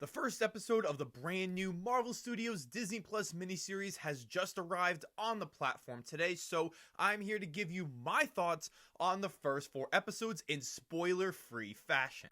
The first episode of the brand new Marvel Studios Disney Plus miniseries has just arrived on the platform today, so I'm here to give you my thoughts on the first 4 episodes in spoiler-free fashion.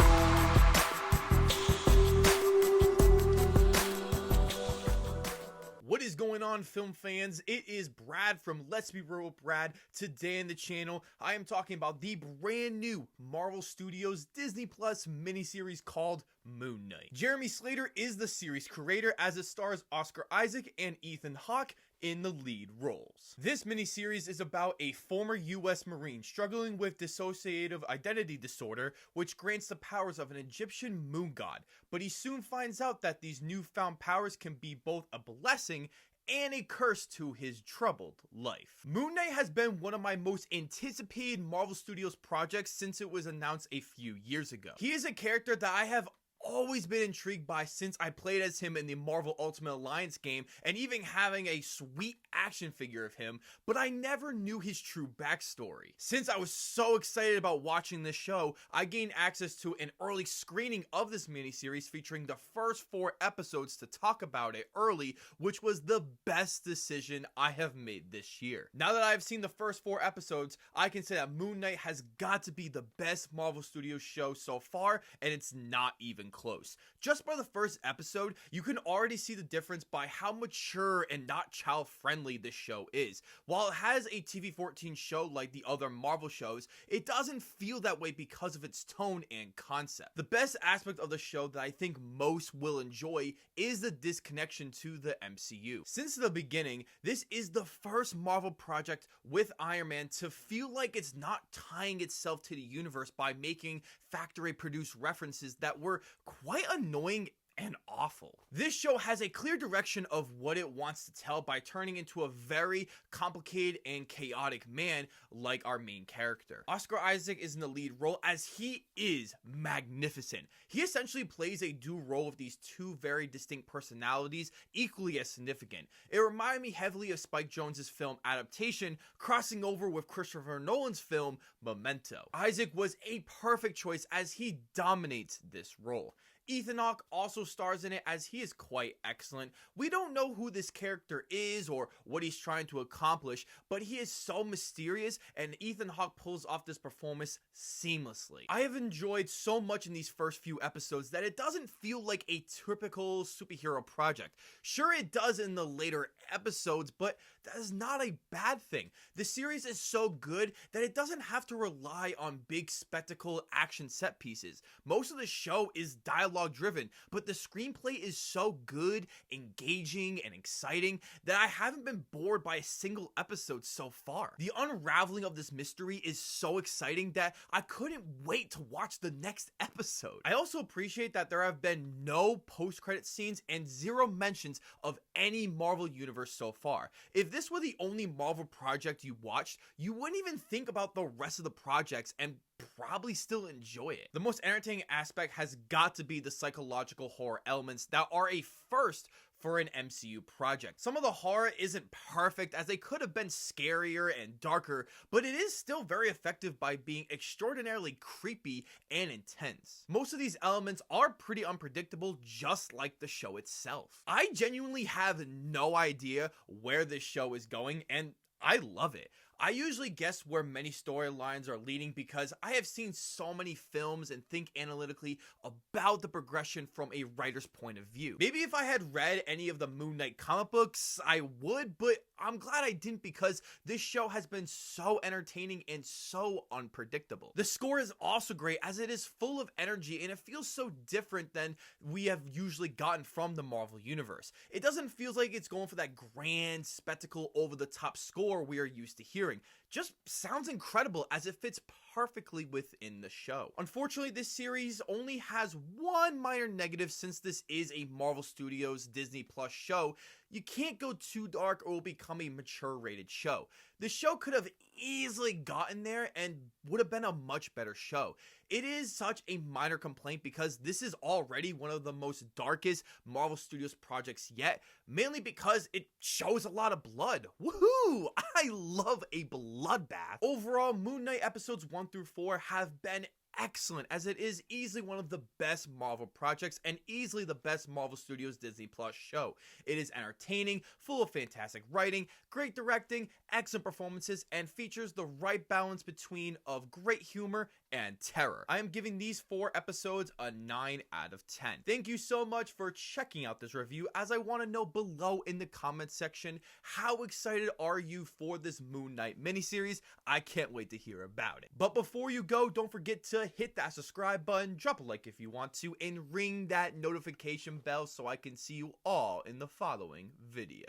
What is going on, film fans? It is Brad from Let's Be Real with Brad. Today on the channel, I am talking about the brand new Marvel Studios Disney Plus miniseries called Moon Knight. Jeremy Slater is the series creator, as it stars Oscar Isaac and Ethan Hawke in the lead roles. This miniseries is about a former US Marine struggling with dissociative identity disorder, which grants the powers of an Egyptian moon god, but he soon finds out that these newfound powers can be both a blessing and a curse to his troubled life. Moon Knight has been one of my most anticipated Marvel Studios projects since it was announced a few years ago. He is a character that I have always been intrigued by since I played as him in the Marvel Ultimate Alliance game, and even having a sweet action figure of him, but I never knew his true backstory. Since I was so excited about watching this show, I gained access to an early screening of this miniseries featuring the first 4 episodes to talk about it early, which was the best decision I have made this year. Now that I've seen the first 4 episodes, I can say that Moon Knight has got to be the best Marvel Studios show so far, and it's not even close. Just by the first episode, you can already see the difference by how mature and not child-friendly this show is. While it has a TV-14 show like the other Marvel shows, it doesn't feel that way because of its tone and concept. The best aspect of the show that I think most will enjoy is the disconnection to the MCU. Since the beginning, this is the first Marvel project with Iron Man to feel like it's not tying itself to the universe by making factory-produced references that were quite annoying and awful. This show has a clear direction of what it wants to tell by turning into a very complicated and chaotic man like our main character. Oscar Isaac is in the lead role, as he is magnificent. He essentially plays a dual role of these 2 very distinct personalities, equally as significant. It reminded me heavily of Spike Jonze's film adaptation, crossing over with Christopher Nolan's film Memento. Isaac was a perfect choice as he dominates this role. Ethan Hawke also stars in it, as he is quite excellent. We don't know who this character is or what he's trying to accomplish, but he is so mysterious, and Ethan Hawke pulls off this performance seamlessly. I have enjoyed so much in these first few episodes that it doesn't feel like a typical superhero project. Sure, it does in the later episodes, but that is not a bad thing. The series is so good that it doesn't have to rely on big spectacle action set pieces. Most of the show is dialogue driven, but the screenplay is so good, engaging, and exciting that I haven't been bored by a single episode so far. The unraveling of this mystery is so exciting that I couldn't wait to watch the next episode. I also appreciate that there have been no post-credit scenes and 0 mentions of any Marvel universe so far. If this were the only Marvel project you watched, you wouldn't even think about the rest of the projects and probably still enjoy it. The most entertaining aspect has got to be the psychological horror elements that are a first for an MCU project. Some of the horror isn't perfect, as they could have been scarier and darker, but it is still very effective by being extraordinarily creepy and intense. Most of these elements are pretty unpredictable, just like the show itself. I genuinely have no idea where this show is going, and I love it. I usually guess where many storylines are leading because I have seen so many films and think analytically about the progression from a writer's point of view. Maybe if I had read any of the Moon Knight comic books, I would, but I'm glad I didn't because this show has been so entertaining and so unpredictable. The score is also great, as it is full of energy and it feels so different than we have usually gotten from the Marvel Universe. It doesn't feel like it's going for that grand spectacle over-the-top score we are used to hearing. Just sounds incredible, as it fits perfectly within the show. Unfortunately, this series only has one minor negative. Since this is a Marvel Studios Disney Plus show, you can't go too dark or it will become a mature rated show. The show could have easily gotten there and would have been a much better show. It is such a minor complaint because this is already one of the most darkest Marvel Studios projects yet, mainly because it shows a lot of blood. Woohoo! I love a bloodbath. Overall, Moon Knight episodes 1 through 4 have been excellent, as it is easily one of the best Marvel projects and easily the best Marvel Studios Disney Plus show. It is entertaining, full of fantastic writing, great directing, excellent performances, and features the right balance between of great humor and terror. I am giving these 4 episodes a 9 out of 10. Thank you so much for checking out this review, as I want to know below in the comment section, how excited are you for this Moon Knight miniseries? I can't wait to hear about it. But before you go, don't forget to hit that subscribe button, drop a like if you want to, and ring that notification bell so I can see you all in the following video.